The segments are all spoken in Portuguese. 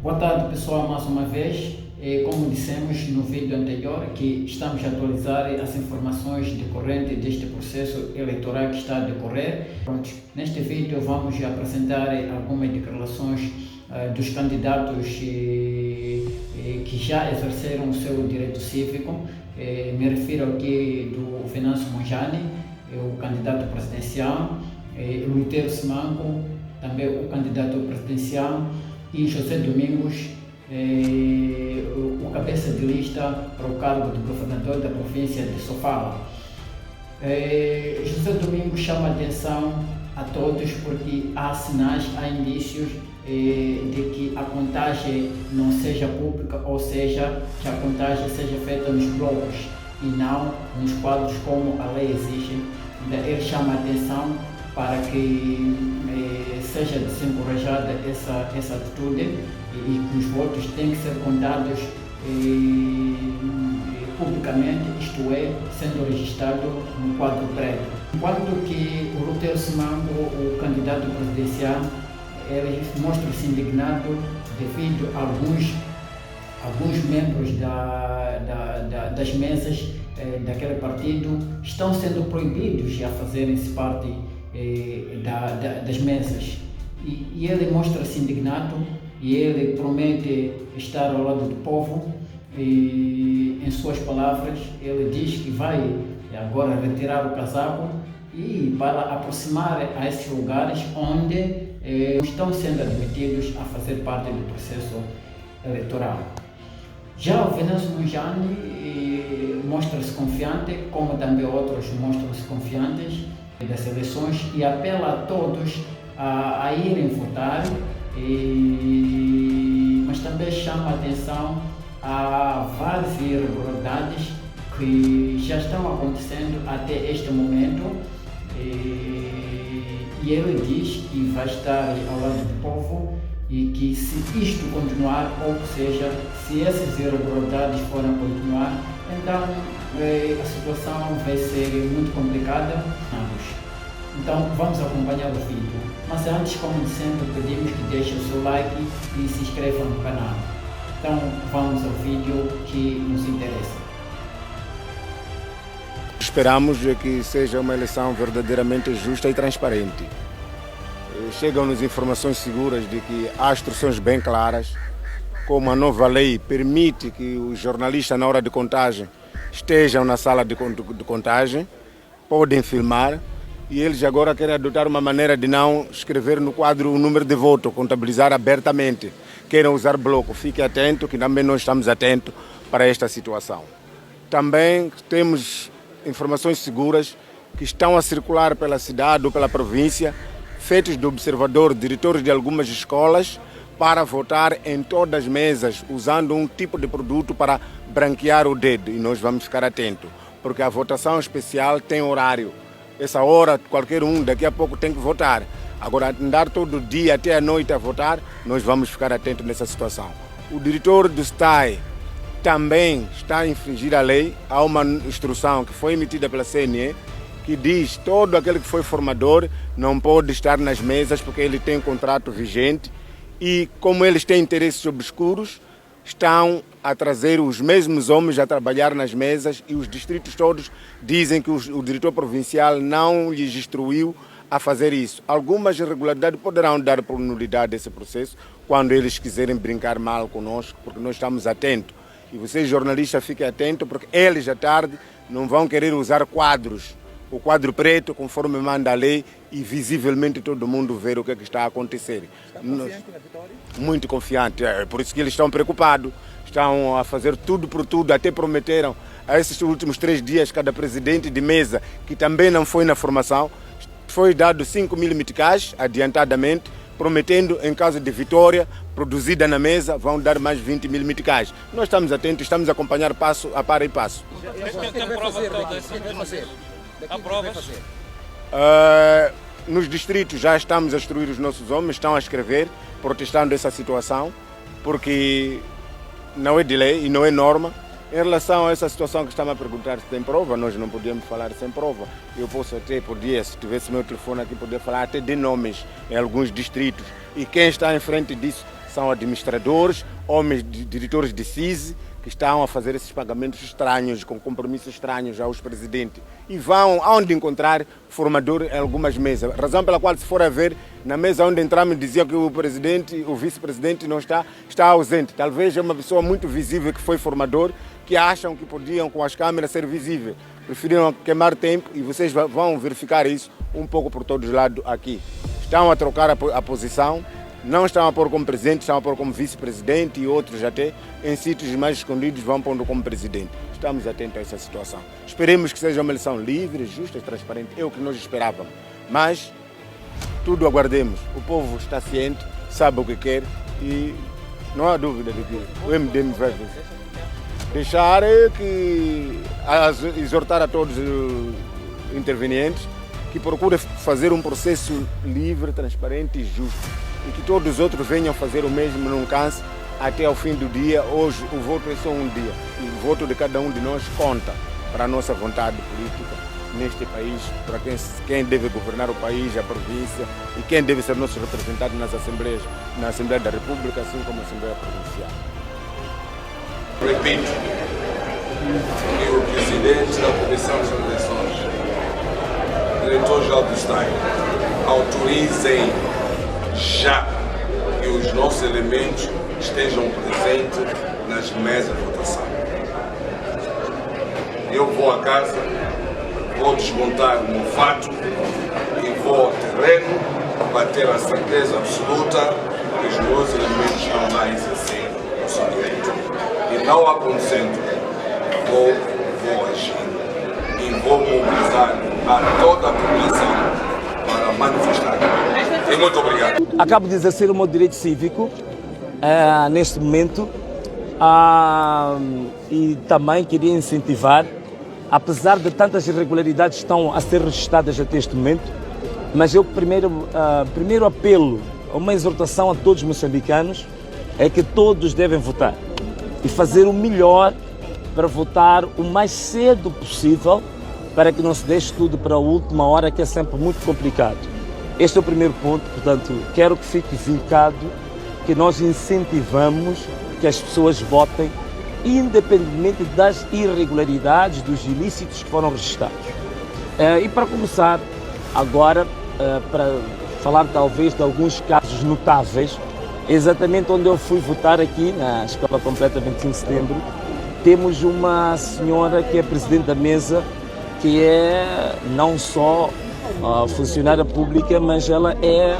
Boa tarde, pessoal, mais uma vez. Como dissemos no vídeo anterior, que estamos a atualizar as informações decorrentes deste processo eleitoral que está a decorrer. Pronto, neste vídeo vamos apresentar algumas declarações dos candidatos que já exerceram o seu direito cívico. Me refiro aqui do Venâncio Mondlane, o candidato presidencial, Lutero Simango, também o candidato presidencial, e José Domingos, o cabeça de lista para o cargo de governador da província de Sofala. José Domingos chama a atenção a todos porque há sinais, há indícios de que a contagem não seja pública, ou seja, que a contagem seja feita nos blocos e não nos quadros como a lei exige. Ele chama a atenção para que seja desencorajada essa atitude e que os votos têm que ser contados publicamente, isto é, sendo registrado no quadro preto. Enquanto que o Lutero Simango, o candidato presidencial, ele mostra-se indignado devido a alguns membros das mesas daquele partido estão sendo proibidos a fazerem-se parte das mesas, e ele mostra-se indignado e ele promete estar ao lado do povo, e em suas palavras ele diz que vai agora retirar o casaco e para aproximar a esses lugares onde estão sendo admitidos a fazer parte do processo eleitoral. Já o Venâncio Mondlane mostra-se confiante, como também outros mostram-se confiantes das eleições, e apela a todos a irem votar, mas também chama a atenção a várias irregularidades que já estão acontecendo até este momento, e ele diz que vai estar ao lado do povo e que se isto continuar, ou seja, se essas irregularidades forem continuar, então a situação vai ser muito complicada. Então vamos acompanhar o vídeo. Mas antes, como sempre, pedimos que deixem o seu like e se inscrevam no canal. Então vamos ao vídeo que nos interessa. Esperamos que seja uma eleição verdadeiramente justa e transparente. Chegam-nos informações seguras de que há instruções bem claras, como a nova lei permite que os jornalistas, na hora de contagem, estejam na sala de contagem, podem filmar, e eles agora querem adotar uma maneira de não escrever no quadro o número de voto, contabilizar abertamente. Querem usar bloco. Fique atento, que também nós estamos atentos para esta situação. Também temos informações seguras que estão a circular pela cidade ou pela província, feitos do observador, diretores de algumas escolas, para votar em todas as mesas, usando um tipo de produto para branquear o dedo. E nós vamos ficar atentos, porque a votação especial tem horário. Essa hora, qualquer um, daqui a pouco tem que votar. Agora, andar todo dia até a noite a votar, nós vamos ficar atentos nessa situação. O diretor do STAI também está a infringir a lei. Há uma instrução que foi emitida pela CNE, que diz que todo aquele que foi formador não pode estar nas mesas porque ele tem contrato vigente, e como eles têm interesses obscuros, estão a trazer os mesmos homens a trabalhar nas mesas, e os distritos todos dizem que o diretor provincial não lhes instruiu a fazer isso. Algumas irregularidades poderão dar por nulidade desse processo quando eles quiserem brincar mal conosco, porque nós estamos atentos. E vocês, jornalistas, fiquem atentos, porque eles à tarde não vão querer usar quadros. O quadro preto, conforme manda a lei, e visivelmente todo mundo ver o que está a acontecer. Está confiante na vitória? Muito confiante, é por isso que eles estão preocupados. Estão a fazer tudo por tudo, até prometeram a esses últimos 3 dias, cada presidente de mesa, que também não foi na formação, foi dado 5.000 meticais adiantadamente, prometendo, em caso de vitória produzida na mesa, vão dar mais 20.000 meticais. Nós estamos atentos, estamos a acompanhar passo a par e passo. Há provas? Nos distritos já estamos a instruir os nossos homens, estão a escrever, protestando essa situação, porque não é de lei e não é norma. Em relação a essa situação que está-me a perguntar se tem prova, nós não podíamos falar sem prova. Eu posso até, se tivesse meu telefone aqui, poder falar até de nomes em alguns distritos. E quem está em frente disso são administradores, homens, diretores de CISI, que estão a fazer esses pagamentos estranhos, com compromissos estranhos aos presidentes. E vão aonde encontrar formador em algumas mesas. Razão pela qual, se for a ver, na mesa onde entramos diziam que o presidente, o vice-presidente não está ausente. Talvez é uma pessoa muito visível que foi formador, que acham que podiam com as câmeras ser visíveis. Preferiram queimar tempo e vocês vão verificar isso um pouco por todos os lados aqui. Estão a trocar a posição. Não estão a pôr como presidente, estão a pôr como vice-presidente e outros até em sítios mais escondidos vão pondo como presidente. Estamos atentos a essa situação. Esperemos que seja uma eleição livre, justa e transparente. É o que nós esperávamos. Mas tudo aguardemos. O povo está ciente, sabe o que quer e não há dúvida de que o MDM vai vencer. Deixar que exortar a todos os intervenientes que procurem fazer um processo livre, transparente e justo. E que todos os outros venham fazer o mesmo, não canse, até ao fim do dia. Hoje o voto é só um dia. E o voto de cada um de nós conta para a nossa vontade política neste país, para quem deve governar o país, a província e quem deve ser nosso representante nas assembleias, na Assembleia da República, assim como a Assembleia Provincial. Repito, que o presidente da Comissão de Eleições, diretor-geral do Estado, autorizem já que os nossos elementos estejam presentes nas mesas de votação. Eu vou a casa, vou desmontar o meu fato e vou ao terreno para ter a certeza absoluta que os meus elementos estão lá exercendo o seu direito. E não acontecendo, vou agir e vou mobilizar a toda a população para manifestar. E muito obrigado. Acabo de exercer o meu direito cívico neste momento e também queria incentivar, apesar de tantas irregularidades que estão a ser registradas até este momento, mas eu primeiro apelo a uma exortação a todos os moçambicanos é que todos devem votar e fazer o melhor para votar o mais cedo possível para que não se deixe tudo para a última hora, que é sempre muito complicado. Este é o primeiro ponto, portanto, quero que fique vincado que nós incentivamos que as pessoas votem, independentemente das irregularidades, dos ilícitos que foram registrados. E para começar, agora, para falar talvez de alguns casos notáveis, exatamente onde eu fui votar aqui, na Escola Completa 25 de Setembro, temos uma senhora que é presidente da mesa, que é não só funcionária pública, mas ela é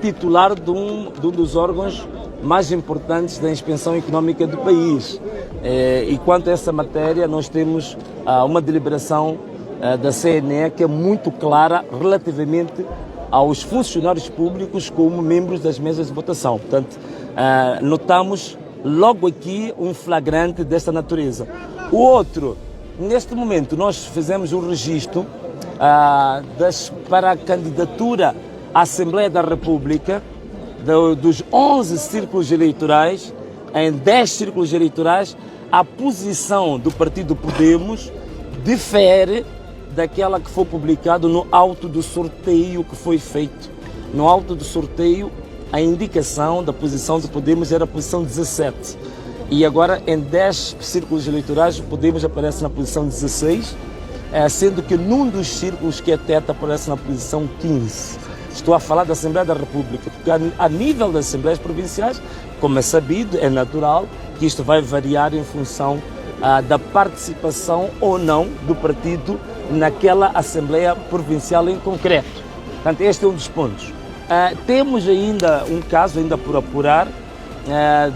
titular de um dos órgãos mais importantes da inspeção económica do país. E quanto a essa matéria, nós temos uma deliberação da CNE que é muito clara relativamente aos funcionários públicos como membros das mesas de votação. Portanto, notamos logo aqui um flagrante desta natureza. O outro, neste momento, nós fizemos um registro para a candidatura à Assembleia da República dos 11 círculos eleitorais. Em 10 círculos eleitorais, a posição do Partido Podemos difere daquela que foi publicada no auto do sorteio que foi feito. No auto do sorteio, a indicação da posição do Podemos era a posição 17. E agora, em 10 círculos eleitorais, o Podemos aparece na posição 16, sendo que num dos círculos que é teta aparece na posição 15. Estou a falar da Assembleia da República, porque a nível das Assembleias Provinciais, como é sabido, é natural que isto vai variar em função da participação ou não do partido naquela Assembleia Provincial em concreto. Portanto, este é um dos pontos. Temos ainda um caso ainda por apurar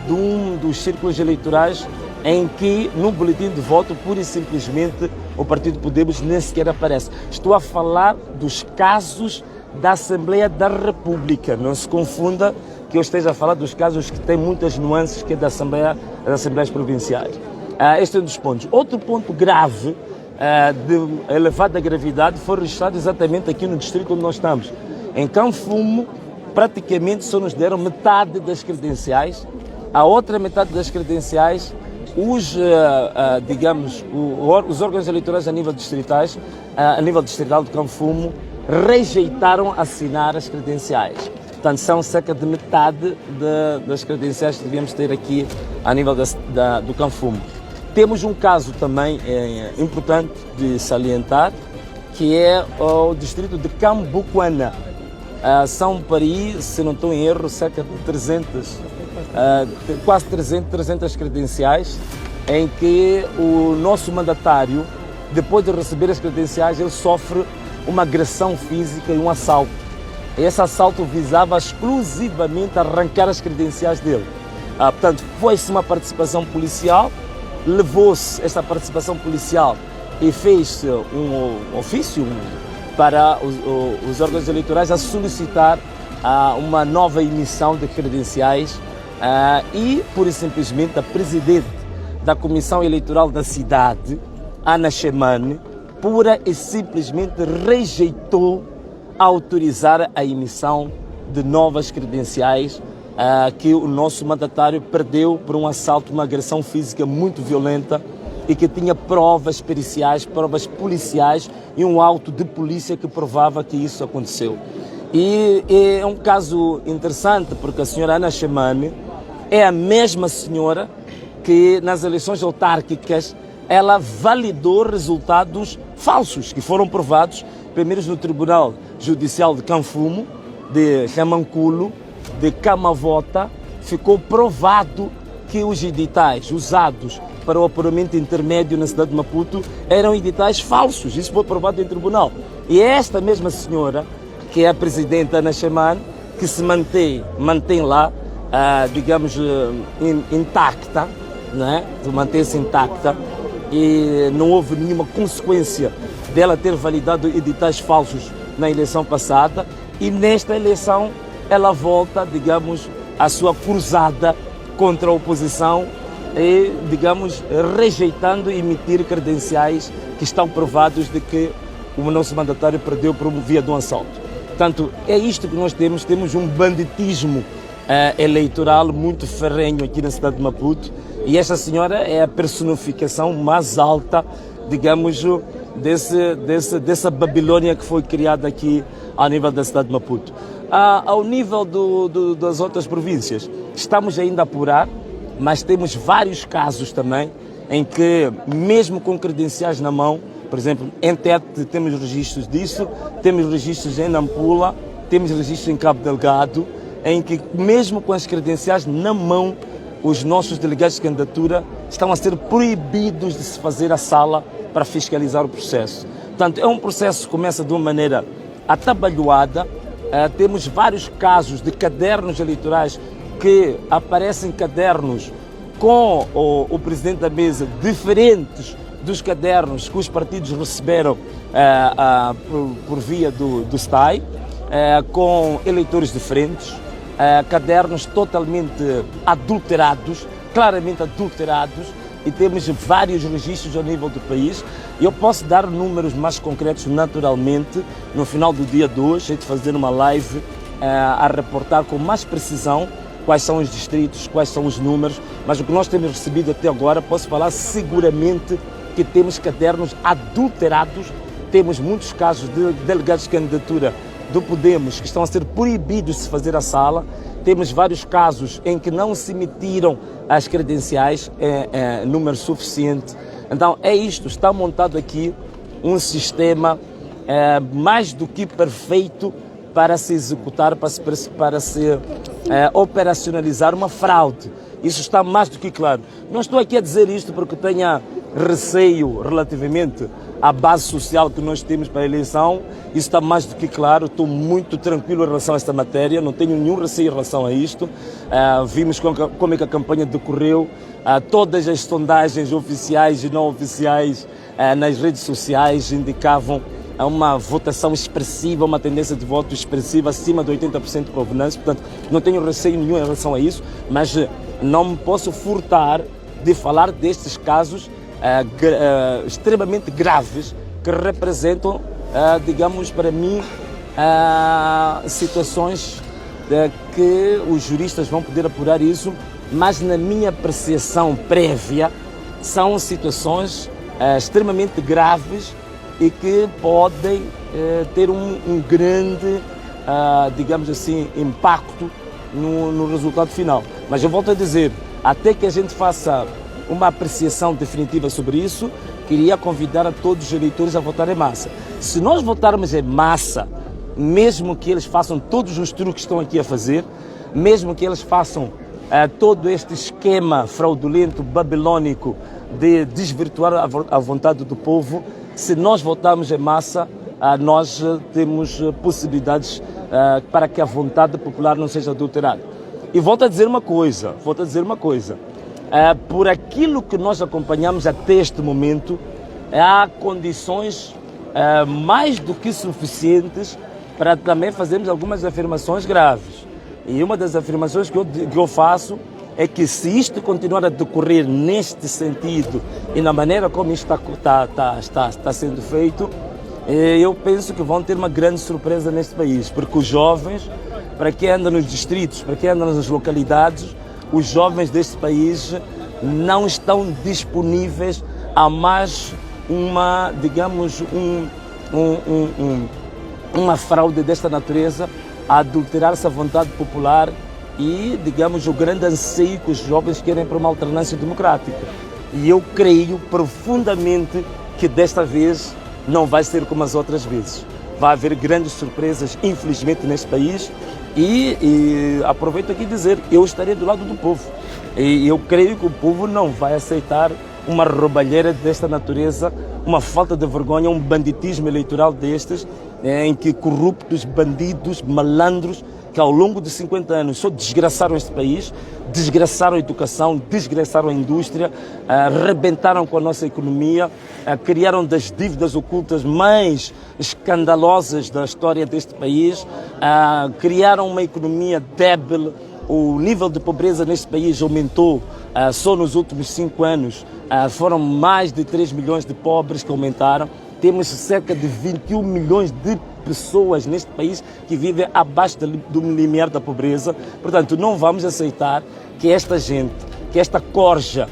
de um dos círculos eleitorais em que no boletim de voto, pura e simplesmente, o Partido Podemos nem sequer aparece. Estou a falar dos casos da Assembleia da República. Não se confunda que eu esteja a falar dos casos que têm muitas nuances, que é das Assembleias Provinciais. Este é um dos pontos. Outro ponto grave, de elevada gravidade, foi registrado exatamente aqui no distrito onde nós estamos. Em Canfumo, praticamente só nos deram metade das credenciais. A outra metade das credenciais, os órgãos eleitorais a nível distrital de Canfumo rejeitaram assinar as credenciais. Portanto, são cerca de metade das credenciais que devíamos ter aqui a nível do Canfumo. Temos um caso também importante de salientar, que é o distrito de Cambuquana. São para aí, se não estou em erro, cerca de 300 credenciais, em que o nosso mandatário, depois de receber as credenciais, ele sofre uma agressão física e um assalto. Esse assalto visava exclusivamente arrancar as credenciais dele. Portanto, foi-se uma participação policial, levou-se esta participação policial e fez-se um ofício para os órgãos eleitorais a solicitar uma nova emissão de credenciais e, pura e simplesmente, a Presidente da Comissão Eleitoral da cidade, Ana Chemane, pura e simplesmente rejeitou autorizar a emissão de novas credenciais que o nosso mandatário perdeu por um assalto, uma agressão física muito violenta e que tinha provas periciais, provas policiais e um auto de polícia que provava que isso aconteceu. E é um caso interessante porque a senhora Ana Chemane é a mesma senhora que nas eleições autárquicas ela validou resultados falsos que foram provados primeiro no Tribunal Judicial de Canfumo, de Ramanculo, de Camavota. Ficou provado que os editais usados para o apuramento intermédio na cidade de Maputo eram editais falsos. Isso foi provado em tribunal. E é esta mesma senhora, que é a presidente Ana Chemane, que se mantém lá, digamos, intacta, né? Mantém-se intacta e não houve nenhuma consequência dela ter validado editais falsos na eleição passada e nesta eleição ela volta, digamos, a sua cruzada contra a oposição e, digamos, rejeitando emitir credenciais que estão provados de que o nosso mandatário perdeu por via de um assalto. Portanto, é isto que nós temos um banditismo eleitoral muito ferrenho aqui na cidade de Maputo e esta senhora é a personificação mais alta, digamos, dessa Babilônia que foi criada aqui ao nível da cidade de Maputo. Ao nível das outras províncias, estamos ainda a apurar, mas temos vários casos também em que, mesmo com credenciais na mão, por exemplo, em Tete temos registros disso, temos registros em Nampula, temos registros em Cabo Delgado, em que, mesmo com as credenciais na mão, os nossos delegados de candidatura estão a ser proibidos de se fazer a sala para fiscalizar o processo. Portanto, é um processo que começa de uma maneira atabalhoada. Temos vários casos de cadernos eleitorais que aparecem cadernos com o presidente da mesa diferentes dos cadernos que os partidos receberam por via do STAI, com eleitores diferentes, cadernos totalmente adulterados, claramente adulterados, e temos vários registros ao nível do país. Eu posso dar números mais concretos naturalmente no final do dia de hoje, de fazer uma live a reportar com mais precisão quais são os distritos, quais são os números, mas o que nós temos recebido até agora, posso falar seguramente que temos cadernos adulterados, temos muitos casos de delegados de candidatura do Podemos que estão a ser proibidos de se fazer a sala, temos vários casos em que não se emitiram as credenciais, número suficiente. Então é isto, está montado aqui um sistema mais do que perfeito para se executar, para se operacionalizar uma fraude. Isso está mais do que claro. Não estou aqui a dizer isto porque tenha receio relativamente à base social que nós temos para a eleição. Isso está mais do que claro. Estou muito tranquilo em relação a esta matéria, não tenho nenhum receio em relação a isto. Vimos como é que a campanha decorreu, todas as sondagens oficiais e não oficiais nas redes sociais indicavam uma votação expressiva, uma tendência de voto expressiva acima de 80% de governança. Portanto, não tenho receio nenhum em relação a isso, mas não me posso furtar de falar destes casos extremamente graves que representam, digamos, para mim, situações que os juristas vão poder apurar isso, mas na minha apreciação prévia são situações extremamente graves e que podem ter um grande digamos assim, impacto no resultado final. Mas eu volto a dizer, até que a gente faça uma apreciação definitiva sobre isso, queria convidar a todos os eleitores a votar em massa. Se nós votarmos em massa, mesmo que eles façam todos os truques que estão aqui a fazer, mesmo que eles façam todo este esquema fraudulento, babilônico, de desvirtuar a vontade do povo, se nós votarmos em massa, nós temos possibilidades para que a vontade popular não seja adulterada. E volto a dizer uma coisa, por aquilo que nós acompanhamos até este momento, há condições mais do que suficientes para também fazermos algumas afirmações graves. E uma das afirmações que eu faço é que se isto continuar a decorrer neste sentido e na maneira como isto está sendo feito, eu penso que vão ter uma grande surpresa neste país, porque os jovens, para quem anda nos distritos, para quem anda nas localidades, os jovens deste país não estão disponíveis a mais uma, digamos, uma fraude desta natureza, a adulterar-se a vontade popular e, digamos, o grande anseio que os jovens querem para uma alternância democrática. E eu creio profundamente que desta vez não vai ser como as outras vezes. Vai haver grandes surpresas, infelizmente, neste país e aproveito aqui dizer, eu estarei do lado do povo. E eu creio que o povo não vai aceitar uma roubalheira desta natureza, uma falta de vergonha, um banditismo eleitoral destes, em que corruptos, bandidos, malandros, que ao longo de 50 anos só desgraçaram este país, desgraçaram a educação, desgraçaram a indústria, arrebentaram com a nossa economia, criaram das dívidas ocultas mais escandalosas da história deste país, criaram uma economia débil. O nível de pobreza neste país aumentou só nos últimos 5 anos. Foram mais de 3 milhões de pobres que aumentaram. Temos cerca de 21 milhões de pessoas neste país que vivem abaixo do limiar da pobreza. Portanto, não vamos aceitar que esta gente, que esta corja,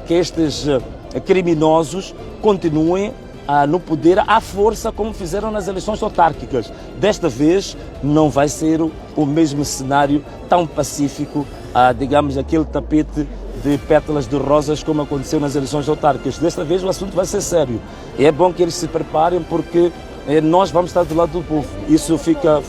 que estes criminosos continuem no poder à força como fizeram nas eleições autárquicas. Desta vez não vai ser o mesmo cenário tão pacífico, digamos, aquele tapete de pétalas de rosas como aconteceu nas eleições autárquicas. Desta vez o assunto vai ser sério. E é bom que eles se preparem porque nós vamos estar do lado do povo. Isso fica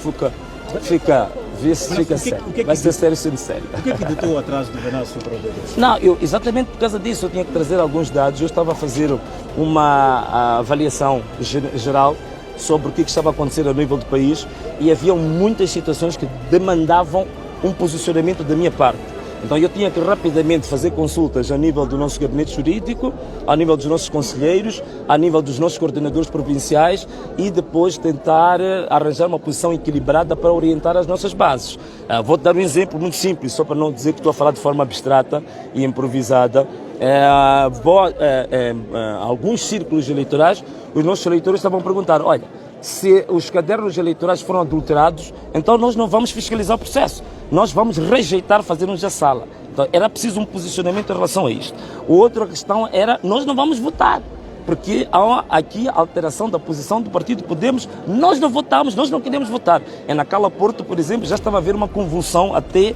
sério. Vai ser sério sendo sério. O que é que ditou atrás do Venâncio Prodel? Não, exatamente por causa disso eu tinha que trazer alguns dados. Eu estava a fazer uma avaliação geral sobre o que estava a acontecer a nível do país e havia muitas situações que demandavam um posicionamento da minha parte. Então eu tinha que rapidamente fazer consultas a nível do nosso gabinete jurídico, a nível dos nossos conselheiros, a nível dos nossos coordenadores provinciais e depois tentar arranjar uma posição equilibrada para orientar as nossas bases. Vou-te dar um exemplo muito simples, só para não dizer que estou a falar de forma abstrata e improvisada. Alguns círculos eleitorais, os nossos eleitores estavam a perguntar, olha, se os cadernos eleitorais foram adulterados, então nós não vamos fiscalizar o processo, nós vamos rejeitar fazermos a sala. Então era preciso um posicionamento em relação a isto. Outra questão era, nós não vamos votar, porque há aqui a alteração da posição do Partido Podemos, nós não votamos, nós não queremos votar. Na Cala Porto, por exemplo, já estava a haver uma convulsão até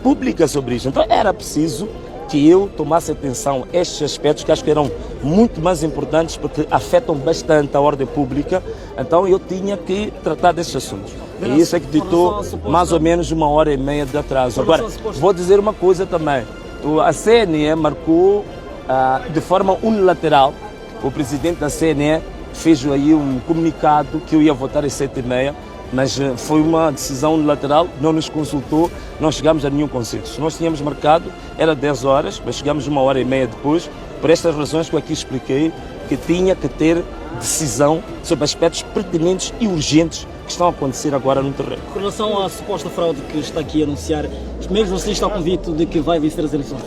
pública sobre isso. Então era preciso que eu tomasse atenção a estes aspectos que acho que eram muito mais importantes porque afetam bastante a ordem pública, então eu tinha que tratar desses assuntos. E isso é que ditou mais ou menos 1h30 de atraso. Agora, vou dizer uma coisa também, a CNE marcou de forma unilateral, o presidente da CNE fez aí um comunicado que eu ia votar às 7h30, mas foi uma decisão unilateral, não nos consultou, não chegámos a nenhum consenso. Nós tínhamos marcado, era 10 horas, mas chegamos 1h30 depois, por estas razões que eu aqui expliquei, que tinha que ter decisão sobre aspectos pertinentes e urgentes que estão a acontecer agora no terreno. Com relação à suposta fraude que está aqui a anunciar, mesmo assim está convicto de que vai vencer as eleições?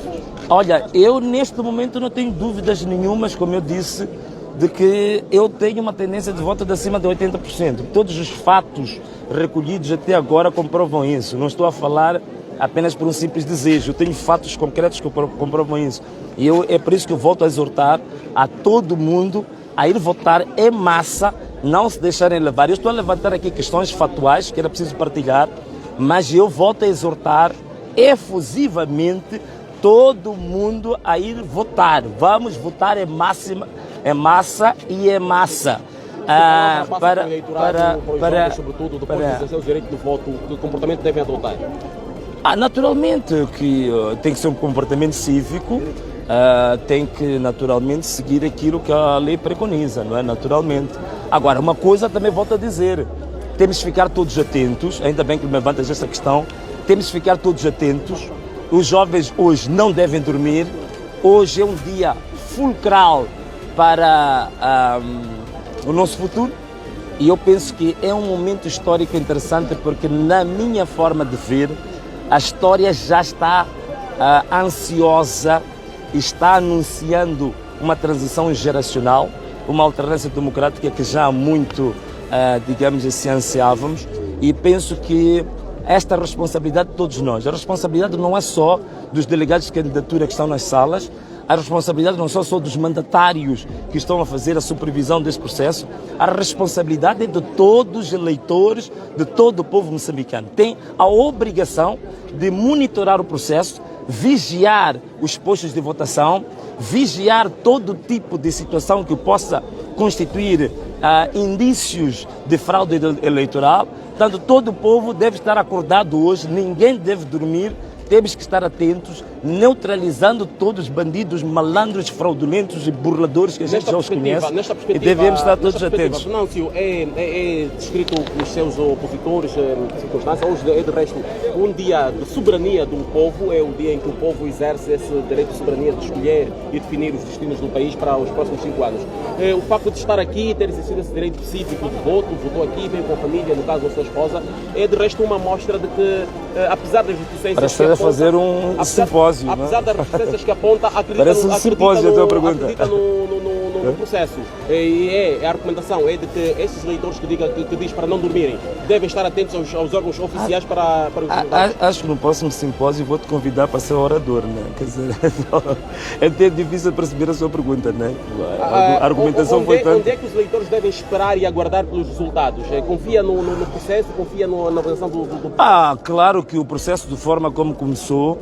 Olha, eu neste momento não tenho dúvidas nenhumas, como eu disse, de que eu tenho uma tendência de voto de acima de 80%. Todos os fatos recolhidos até agora comprovam isso. Não estou a falar apenas por um simples desejo. Eu tenho fatos concretos que comprovam isso. E é por isso que eu volto a exortar a todo mundo a ir votar em massa não se deixarem levar. Eu estou a levantar aqui questões fatuais que era preciso partilhar, mas eu volto a exortar efusivamente todo mundo a ir votar. Vamos votar em massa e em massa. Sobretudo, depois de exercer o direito de voto, que comportamento devem adotar? Naturalmente que tem que ser um comportamento cívico, tem que naturalmente seguir aquilo que a lei preconiza, não é? Naturalmente. Agora, uma coisa também volto a dizer, temos que ficar todos atentos, ainda bem que me levantas esta questão, temos que ficar todos atentos. Os jovens hoje não devem dormir, hoje é um dia fulcral para o nosso futuro e eu penso que é um momento histórico interessante porque na minha forma de ver a história já está ansiosa, está anunciando uma transição geracional, uma alternância democrática que já há muito, digamos assim, ansiávamos e penso que esta responsabilidade de todos nós, a responsabilidade não é só dos delegados de candidatura que estão nas salas, a responsabilidade não é só dos mandatários que estão a fazer a supervisão desse processo, a responsabilidade é de todos os eleitores, de todo o povo moçambicano. Tem a obrigação de monitorar o processo, vigiar os postos de votação, vigiar todo tipo de situação que possa constituir indícios de fraude eleitoral. Portanto, todo o povo deve estar acordado hoje, ninguém deve dormir. Temos que estar atentos, neutralizando todos os bandidos, malandros, fraudulentos e burladores que a gente já os conhece e devemos estar todos atentos. Venâncio, é descrito pelos seus opositores, circunstância, hoje é de resto um dia de soberania do povo, é o dia em que o povo exerce esse direito de soberania de escolher e definir os destinos do país para os próximos 5 anos. O facto de estar aqui e ter exercido esse direito cívico de voto, votou aqui, veio com a família, no caso a sua esposa, é de resto uma amostra de que, apesar das reticências fazer um simpósio. Apesar das resistências que aponta, acredita no processo. E a recomendação é de que esses eleitores que diz para não dormirem devem estar atentos aos órgãos oficiais para os resultados. Acho que no próximo simpósio vou-te convidar para ser orador, né? Quer dizer, é até difícil perceber a sua pergunta, né? A argumentação foi tanto. Onde é que os eleitores devem esperar e aguardar pelos resultados? Confia no processo, confia na avaliação do... Claro que o processo, de forma como começou,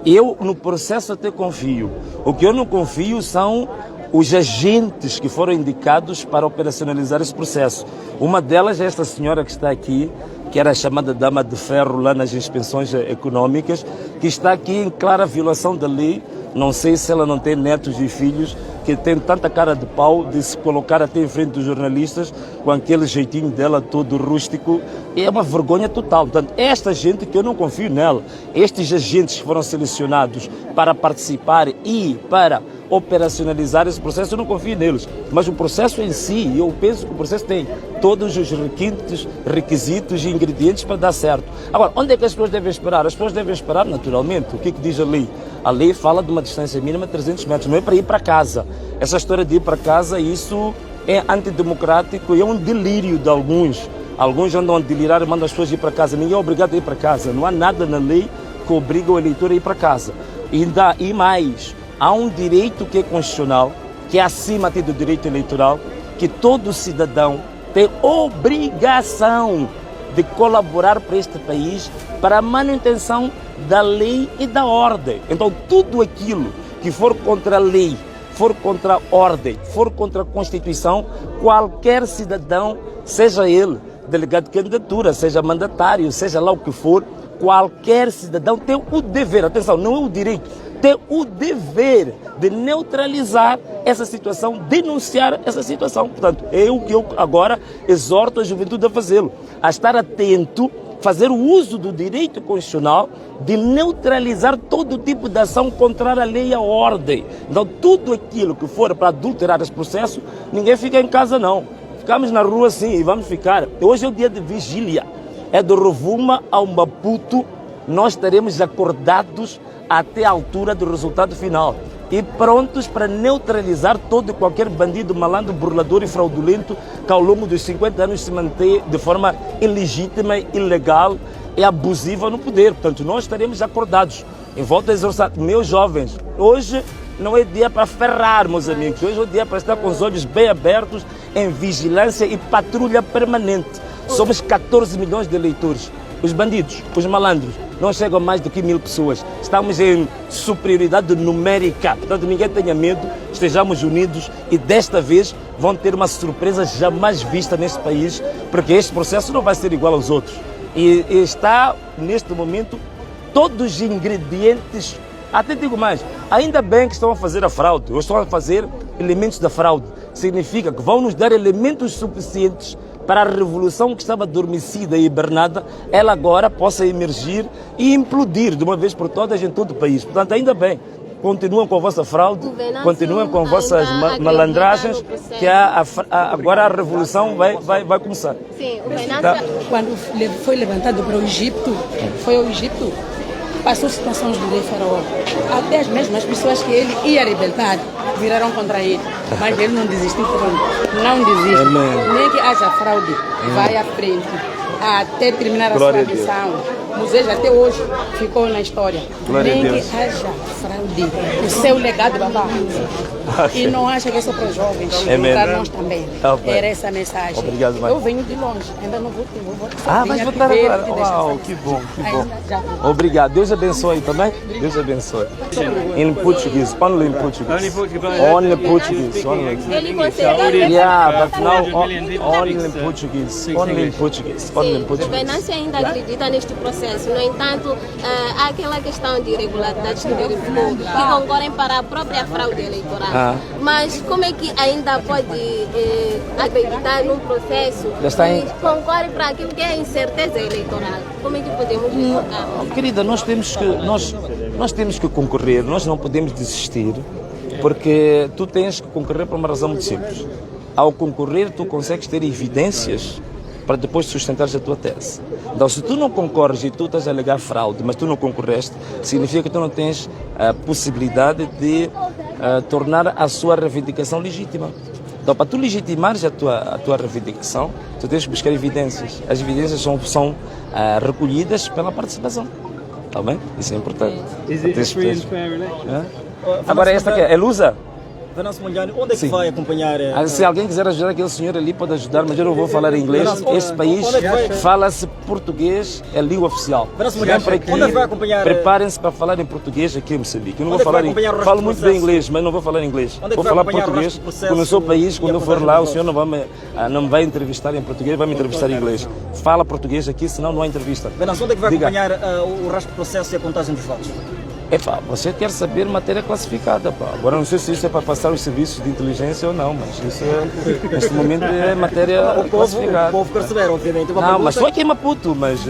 eu no processo até confio. O que eu não confio são os agentes que foram indicados para operacionalizar esse processo. Uma delas é esta senhora que está aqui, que era chamada Dama de Ferro lá nas inspeções econômicas, que está aqui em clara violação da lei. Não sei se ela não tem netos e filhos que tem tanta cara de pau de se colocar até em frente dos jornalistas com aquele jeitinho dela todo rústico. É uma vergonha total. Portanto, esta gente que eu não confio nela, estes agentes que foram selecionados para participar e para operacionalizar esse processo, eu não confio neles. Mas o processo em si, eu penso que o processo tem todos os requisitos e ingredientes para dar certo. Agora, onde é que as pessoas devem esperar? As pessoas devem esperar naturalmente. O que diz a lei? A lei fala de uma distância mínima de 300 metros, não é para ir para casa. Essa história de ir para casa, isso é antidemocrático e é um delírio de alguns. Alguns andam a delirar e mandam as pessoas ir para casa. Ninguém é obrigado a ir para casa. Não há nada na lei que obriga o eleitor a ir para casa. E mais, há um direito que é constitucional, que é acima até do direito eleitoral, que todo cidadão tem obrigação de colaborar para este país para a manutenção da lei e da ordem. Então, tudo aquilo que for contra a lei, for contra a ordem, for contra a Constituição, qualquer cidadão, seja ele delegado de candidatura, seja mandatário, seja lá o que for, qualquer cidadão tem o dever, atenção, não é o direito, tem o dever de neutralizar essa situação, denunciar essa situação. Portanto, é o que eu agora exorto a juventude a fazê-lo, a estar atento, fazer o uso do direito constitucional de neutralizar todo tipo de ação contrária à lei e à ordem. Então, tudo aquilo que for para adulterar esse processo, ninguém fica em casa não. Ficamos na rua sim e vamos ficar. Hoje é o dia de vigília. É do Rovuma ao Maputo, nós estaremos acordados até a altura do resultado final e prontos para neutralizar todo e qualquer bandido, malandro, burlador e fraudulento que ao longo dos 50 anos se mantém de forma ilegítima, ilegal e abusiva no poder. Portanto, nós estaremos acordados. Em volta a exorçar, meus jovens, hoje não é dia para ferrar, meus amigos, hoje é dia para estar com os olhos bem abertos em vigilância e patrulha permanente. Somos 14 milhões de eleitores. Os bandidos, os malandros, não chegam a mais do que 1000 pessoas. Estamos em superioridade numérica. Portanto, ninguém tenha medo, estejamos unidos e desta vez vão ter uma surpresa jamais vista neste país, porque este processo não vai ser igual aos outros. E está, neste momento, todos os ingredientes, até digo mais, ainda bem que estão a fazer a fraude, ou estão a fazer elementos da fraude. Significa que vão nos dar elementos suficientes para a revolução que estava adormecida e hibernada, ela agora possa emergir e implodir de uma vez por todas em todo o país. Portanto, ainda bem, continuam com a vossa fraude, continuam com vossas malandragens, que agora a revolução vai começar. Sim, o Venâncio... Quando foi levantado para o Egito, foi ao Egito, passou situações do rei Faraó. Até as mesmas pessoas que ele ia libertar viraram contra ele. Mas ele não desistiu, não desiste. Amém. Nem que haja fraude, vai à frente, até terminar a Glória sua missão. Moisés até hoje ficou na história. Glória Nem a Deus. que haja fraude, o seu legado vai lá. E não acha que é só para os jovens, para nós também. Era essa a mensagem. Obrigado, mãe. Eu venho de longe, ainda não vou votar. Ah, vais votar agora? Uau, que bom, que bom. Obrigado. Deus abençoe também. Deus abençoe. In Portuguese, only in Portuguese. Only Portuguese. Only. Ele consegue. Yeah, but now only in Portuguese. Only in Portuguese. Only in O Portuguese. Venâncio ainda acredita neste processo. No entanto, há aquela questão de irregularidades no poder público que concorrem para a própria fraude eleitoral. Mas como é que ainda pode acreditar num processo que concorre para aquilo que é a incerteza eleitoral? Como é que podemos explicar? Querida, nós temos que concorrer, nós não podemos desistir, porque tu tens que concorrer por uma razão muito simples. Ao concorrer, tu consegues ter evidências para depois sustentares a tua tese. Então, se tu não concorres e tu estás a alegar fraude, mas tu não concorreste, significa que tu não tens a possibilidade de tornar a sua reivindicação legítima. Então, para tu legitimares a tua reivindicação, tu tens que buscar evidências. As evidências são recolhidas pela participação. Está bem? Isso é importante. Agora, esta aqui é Lusa? Venâncio Mondlane, onde é que vai acompanhar? Se alguém quiser ajudar aquele senhor ali, pode ajudar, mas eu não vou falar inglês. Este país fala-se português, é língua oficial. Vem para aqui, preparem-se para falar em português aqui em Moçambique. Eu não vou falar inglês. Falo muito bem inglês, mas não vou falar inglês. Vou falar português, porque no seu país, quando eu for lá, o senhor não me vai entrevistar em português, vai me entrevistar em inglês. Fala português aqui, senão não há entrevista. Venâncio, onde é que vai acompanhar o resto do processo e a contagem dos votos? Epá, você quer saber matéria classificada, pá. Agora não sei se isso é para passar os serviços de inteligência ou não, mas isso neste momento é matéria classificada. O povo quer saber, obviamente. Não, mas só aqui em Maputo, mas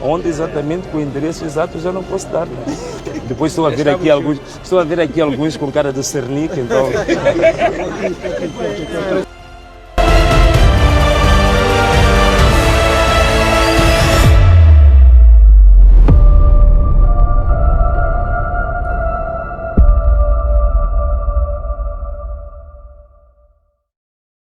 onde exatamente, com o endereço exato, já não posso dar. Né? Depois estou a ver aqui alguns com cara de Cernic, então...